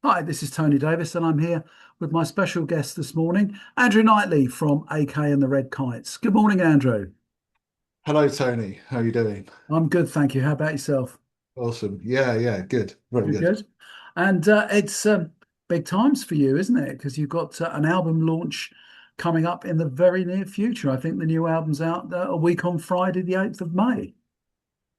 Hi, this is Tony Davis, and I'm here with my special guest this morning, Andrew Knightley from AK and the Red Kites. Good morning, Andrew. Hello, Tony. How are you doing? I'm good, thank you. How about yourself? Awesome. Yeah, good. Very You're good. good. And it's big times for you, isn't it? Because you've got an album launch coming up in the very near future. I think the new album's out a week on Friday, the 8th of May.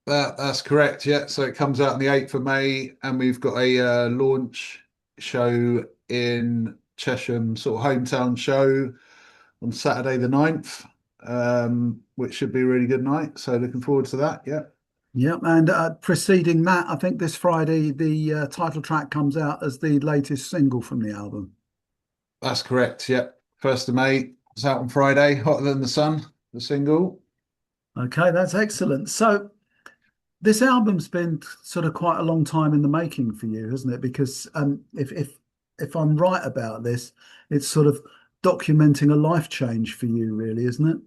That's correct. Yeah. So it comes out on the 8th of May, and we've got a launch show in Chesham, sort of hometown show on Saturday the 9th, which should be a really good night. So looking forward to that. Yeah. Yep, and preceding that, I think this Friday the title track comes out as the latest single from the album. That's correct. Yeah. 1st of May. It's out on Friday. Hotter Than the Sun, the single. Okay, that's excellent. So this album's been sort of quite a long time in the making for you, hasn't it? Because if I'm right about this, it's sort of documenting a life change for you, really, isn't it?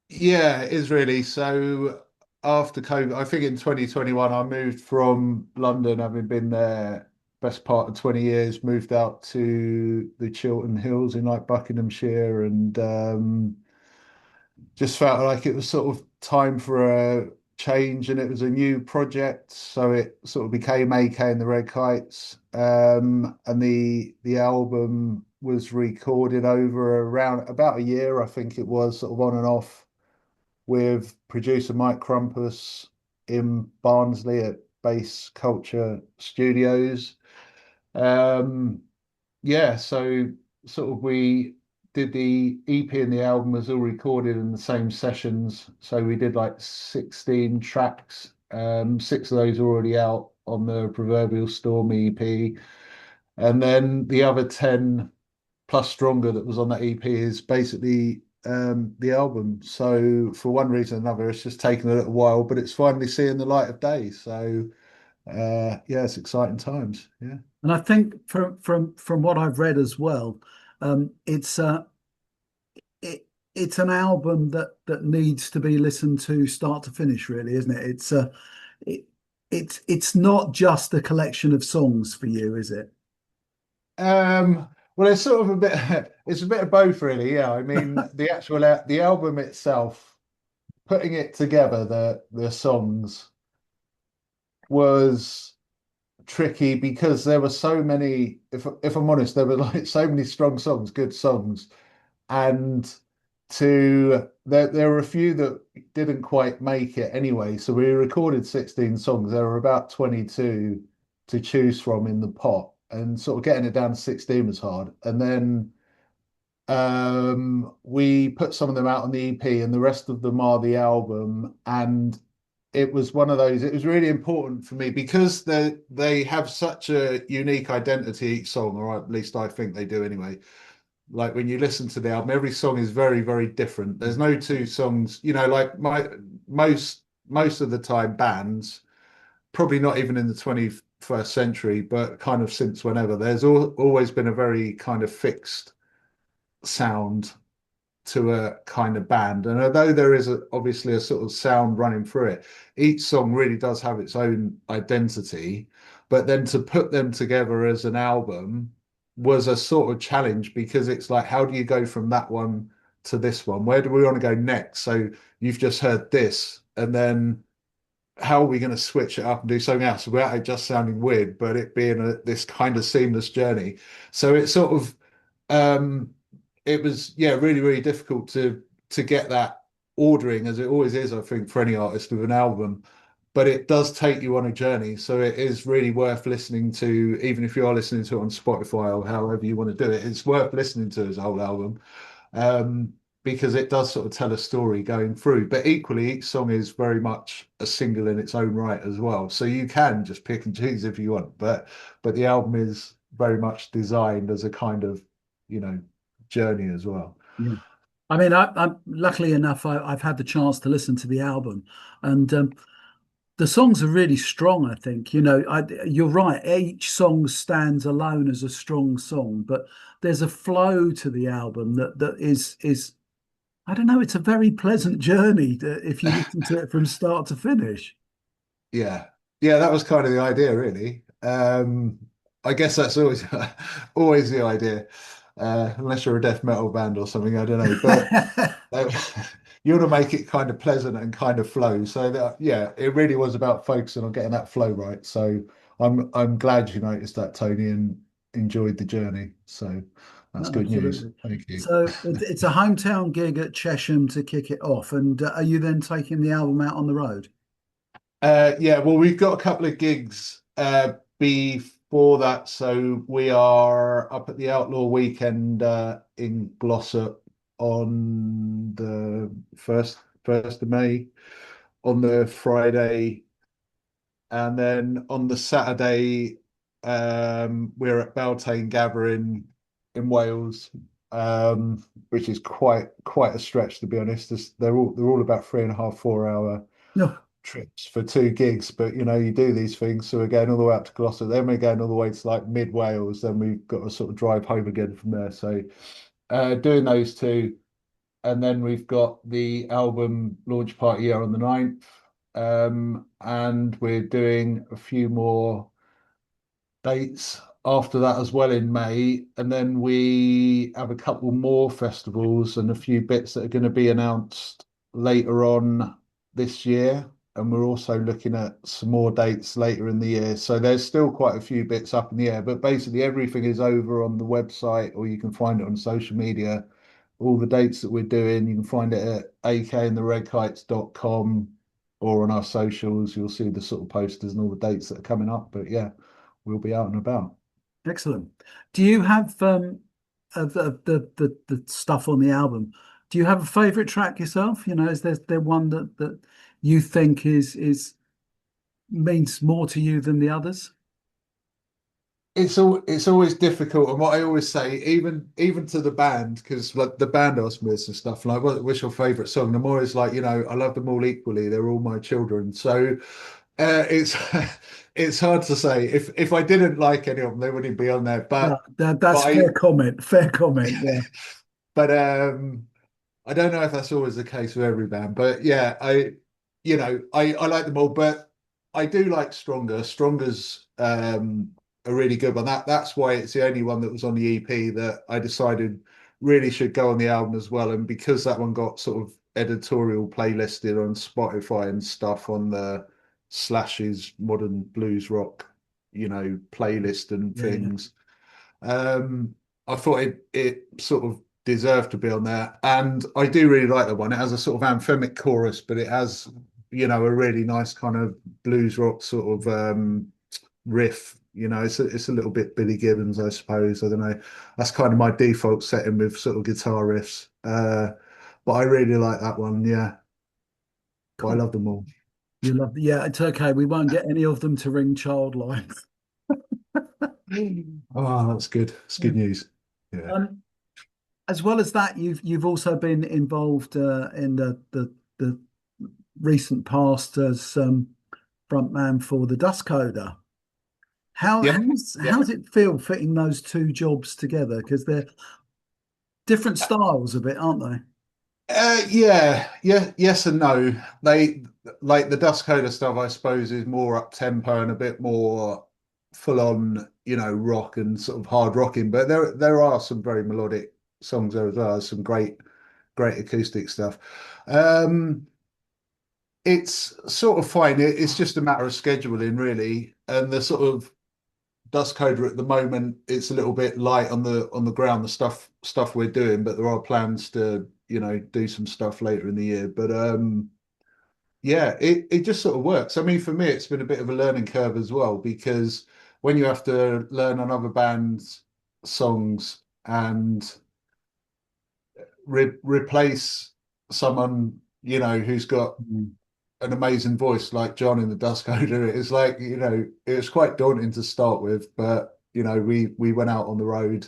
Yeah, it is really. So after COVID, I think in 2021, I moved from London, having been there best part of 20 years, moved out to the Chiltern Hills in like Buckinghamshire and just felt like it was sort of time for a change and it was a new project. So it sort of became AK and the Red Kites. And the album was recorded over around about a year, I think it was, sort of on and off with producer Mike Crumpus in Barnsley at Bass Culture Studios. Um, yeah, so sort of we did the EP and the album was all recorded in the same sessions. So we did like 16 tracks. Six of those are already out on the Proverbial Storm EP. And then the other 10 plus Stronger that was on that EP is basically the album. So for one reason or another, it's just taken a little while, but it's finally seeing the light of day. So yeah, it's exciting times. Yeah. And I think from what I've read as well, it's it it's an album that needs to be listened to start to finish, really, isn't it? It, it's not just a collection of songs for you, is it? Well, it's sort of a bit, it's a bit of both, really. Yeah. I mean, the album itself, putting it together, the songs was tricky because there were so many, if I'm honest, there were like so many strong songs, good songs, and there were a few that didn't quite make it anyway. So we recorded 16 songs. There were about 22 to choose from in the pot, and sort of getting it down to 16 was hard. And then we put some of them out on the EP, and the rest of them are the album. And it was one of those. It was really important for me because they have such a unique identity each song, or at least I think they do anyway. Like when you listen to the album, every song is very, very different. There's no two songs, like most of the time bands, probably not even in the 21st century, but kind of since whenever, there's always been a very kind of fixed sound to a kind of band. And although there is obviously a sort of sound running through it, each song really does have its own identity. But then to put them together as an album was a sort of challenge because it's like, how do you go from that one to this one? Where do we want to go next? So you've just heard this, and then how are we going to switch it up and do something else without it just sounding weird, but it being this kind of seamless journey? So it's sort of um, it was really really difficult to get that ordering as it always is, I think, for any artist with an album, but it does take you on a journey, so it is really worth listening to. Even if you are listening to it on Spotify or however you want to do it, it's worth listening to as a whole album, um, because it does sort of tell a story going through, but equally each song is very much a single in its own right as well, so you can just pick and choose if you want, but the album is very much designed as a kind of you know journey as well. Yeah. I mean, I'm luckily enough, I've had the chance to listen to the album, and the songs are really strong. I think you're right. Each song stands alone as a strong song, but there's a flow to the album that is I don't know. It's a very pleasant journey if you listen to it from start to finish. Yeah, yeah, that was kind of the idea, really. I guess that's always always the idea, unless you're a death metal band or something. I don't know, but uh, you want to make it kind of pleasant and kind of flow. So that yeah, it really was about focusing on getting that flow right. So I'm glad you noticed that, Tony, and enjoyed the journey. So that's No, good news. absolutely. Thank you. So it's a hometown gig at Chesham to kick it off. And are you then taking the album out on the road? Yeah, well, we've got a couple of gigs before that. So we are up at the Outlaw Weekend in Glossop on the first of May, on the Friday, and then on the Saturday, we're at Beltane Gathering in Wales, which is quite a stretch to be honest. They're all about 3.5, 4 hour No. trips for two gigs, but you do these things. So we're going all the way out to Gloucester, then we're going all the way to like mid Wales, then we've got to sort of drive home again from there. So doing those two, and then we've got the album launch party here on the 9th. And we're doing a few more dates after that as well in May. And then we have a couple more festivals and a few bits that are going to be announced later on this year. And we're also looking at some more dates later in the year. So there's still quite a few bits up in the air, but basically everything is over on the website, or you can find it on social media. All the dates that we're doing, you can find it at akandtheredkites.com or on our socials. You'll see the sort of posters and all the dates that are coming up. But yeah, we'll be out and about. Excellent. Do you have of the stuff on the album? Do you have a favorite track yourself? Is there one that you think is means more to you than the others? It's always difficult, and what I always say, even to the band, because like the band asks me this and stuff, like, what's your favorite song? And I'm always like, I love them all equally. They're all my children. So it's it's hard to say. If I didn't like any of them, they wouldn't be on there. No, But that's I fair comment. Fair comment. Yeah. but I don't know if that's always the case with every band, but yeah, I like them all, but I do like Stronger. Stronger's a really good one. That's why it's the only one that was on the EP that I decided really should go on the album as well. And because that one got sort of editorial playlisted on Spotify and stuff on the Slash's Modern Blues Rock, playlist and Yeah, yeah. things. I thought it sort of deserved to be on there, and I do really like that one. It has a sort of anthemic chorus, but it has a really nice kind of blues rock sort of riff. It's a little bit Billy Gibbons, I suppose. I don't know. That's kind of my default setting with sort of guitar riffs. But I really like that one. Yeah, but I Cool. love them all. You love, yeah, it's okay. We won't get any of them to ring childline. Oh, that's good. It's Yeah. good news. Yeah. Um, as well as that, you've also been involved in the recent past as frontman for the Dust Coder. Yep. How's it feel fitting those two jobs together? Because they're different styles of it, aren't they? Yeah, yes and no. They like the Dust Coder stuff, I suppose, is more up tempo and a bit more full on, rock and sort of hard rocking. But there are some very melodic songs there as well. There's some great acoustic stuff. Um, it's sort of fine. It's just a matter of scheduling, really. And the sort of Dust Coder at the moment, it's a little bit light on the ground, the stuff we're doing, but there are plans to, do some stuff later in the year. But yeah, it just sort of works. I mean, for me, it's been a bit of a learning curve as well, because when you have to learn another band's songs and replace someone, who's got Mm. an amazing voice like John in the Dust Coder, it's like, it was quite daunting to start with, but we went out on the road.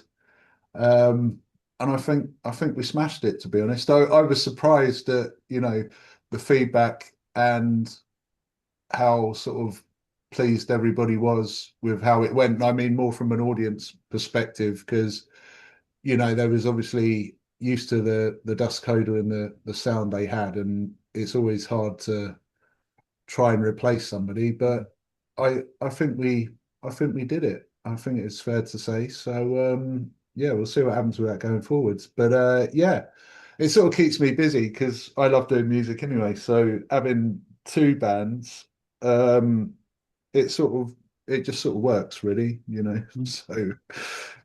And I think we smashed it, to be honest. I was surprised at, the feedback and how sort of pleased everybody was with how it went. I mean, more from an audience perspective, because, there was obviously used to the Dust Coder and the sound they had, and it's always hard to try and replace somebody, but I think we did it. I think it's fair to say. So yeah, we'll see what happens with that going forwards. But yeah, it sort of keeps me busy because I love doing music anyway. So having two bands, um, it sort of it just sort of works really, you know. So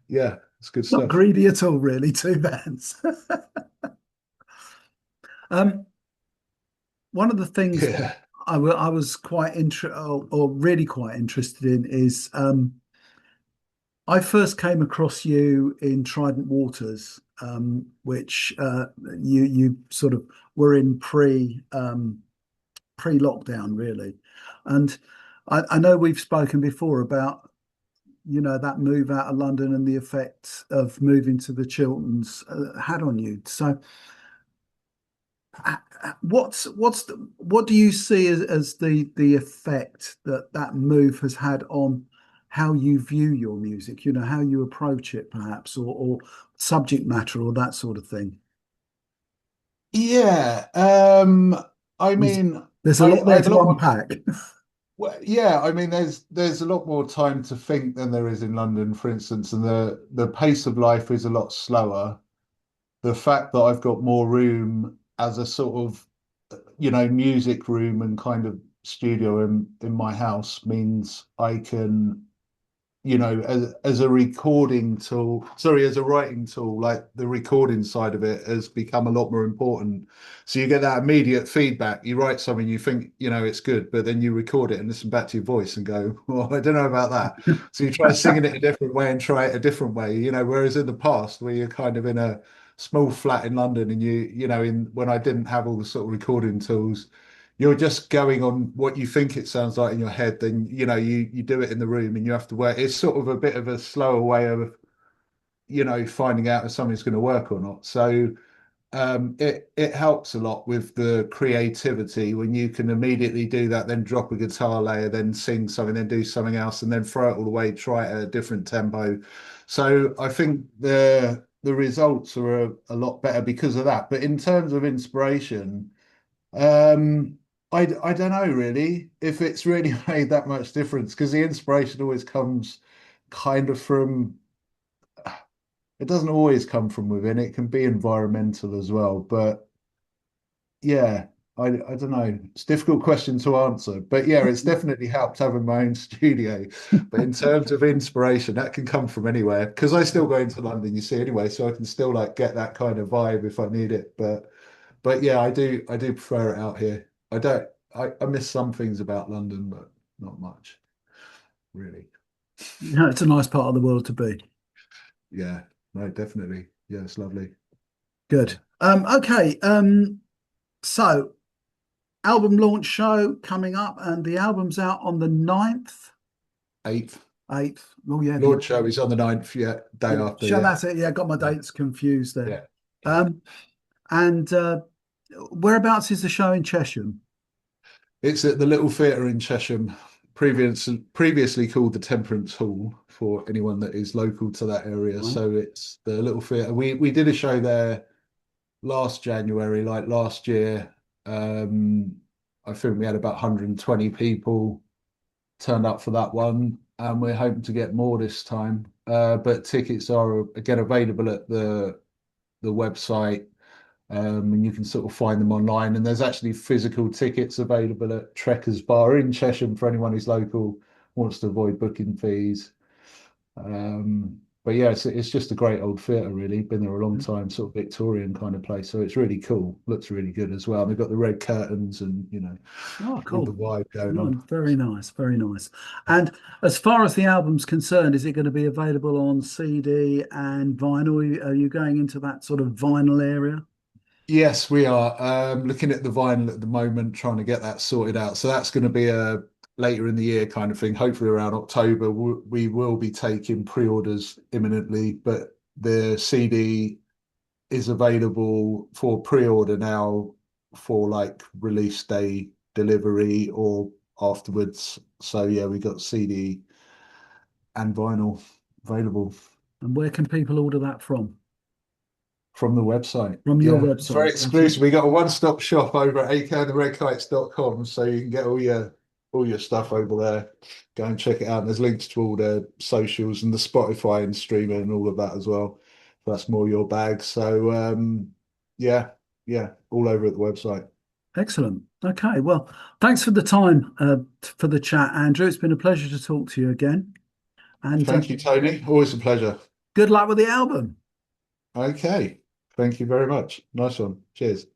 yeah, it's good Not stuff. greedy at all, really. Two bands. um, One of the things Yeah. I was quite or really quite interested in is I first came across you in Trident Waters, which you sort of were in pre-lockdown, really. And I know we've spoken before about, that move out of London and the effect of moving to the Chilterns had on you. So what do you see as the effect that that move has had on how you view your music, how you approach it perhaps, or subject matter or that sort of thing? Yeah. I there's, mean, there's a I lot I there had a to lot more. unpack. Well, yeah, I mean, there's a lot more time to think than there is in London, for instance, and the pace of life is a lot slower. The fact that I've got more room as a sort of, music room and kind of studio in my house means I can, as a recording tool, sorry, as a writing tool, like the recording side of it has become a lot more important. So you get that immediate feedback. You write something, you think, it's good, but then you record it and listen back to your voice and go, well, I don't know about that. So you try singing it a different way and try it a different way, whereas in the past where you're kind of in a small flat in London and in when I didn't have all the sort of recording tools, you're just going on what you think it sounds like in your head, then you do it in the room and you have to work. It's sort of a bit of a slower way of finding out if something's going to work or not. So it helps a lot with the creativity when you can immediately do that, then drop a guitar layer, then sing something, then do something else, and then throw it all away, try it at a different tempo. So I think the results are a lot better because of that. But in terms of inspiration, um, I don't know really if it's really made that much difference because the inspiration always comes kind of from, it doesn't always come from within, it can be environmental as well. But yeah, I don't know. It's a difficult question to answer. But yeah, it's definitely helped having my own studio. But in terms of inspiration, that can come from anywhere because I still go into London, you see, anyway, so I can still like get that kind of vibe if I need it. But yeah, I do prefer it out here. I don't I miss some things about London, but not much, really. It's a nice part of the world to be. Yeah, no, definitely. Yeah, it's lovely. Good. Yeah. Okay. So album launch show coming up, and the album's out on the 9th, 8th. 8th. Oh yeah, Lord show is on the 9th, yeah, day yeah. after, Sure, yeah. that's it. Yeah, got my Yeah, dates confused there. yeah, yeah. Um, and whereabouts is the show in Cheshire? It's at the Little Theatre in Chesham, previously called the Temperance Hall for anyone that is local to that area. Right. So it's the Little Theatre. We did a show there last January, like last year. Um, I think we had about 120 people turned up for that one, and we're hoping to get more this time. But tickets are again available at the website, and you can sort of find them online. And there's actually physical tickets available at Trekkers Bar in Chesham for anyone who's local, wants to avoid booking fees. But yeah, it's just a great old theatre, really. Been there a long time, sort of Victorian kind of place. So it's really cool. Looks really good as well. And they've got the red curtains and, Oh, all the cool. vibe going No, on. very nice, very nice. And as far as the album's concerned, is it going to be available on CD and vinyl? Are you going into that sort of vinyl area? Yes, we are looking at the vinyl at the moment, trying to get that sorted out. So that's going to be a later in the year kind of thing. Hopefully around October, we will be taking pre-orders imminently, but the CD is available for pre-order now for like release day delivery or afterwards. So yeah, we got CD and vinyl available And where can people order that from? from the website. From your Yeah, it's very website. That's it. exclusive. We got a one-stop shop over at akandtheredkites.com, so you can get all your all your stuff over there. Go and check it out. And there's links to all their socials and the Spotify and streaming and all of that as well. That's more your bag. So yeah, yeah, all over at the website. Excellent. Okay. Well, thanks for the time for the chat, Andrew. It's been a pleasure to talk to you again. And Thank you, Tony. Always a pleasure. good luck with the album. Okay. Thank you very much. Nice one. Cheers.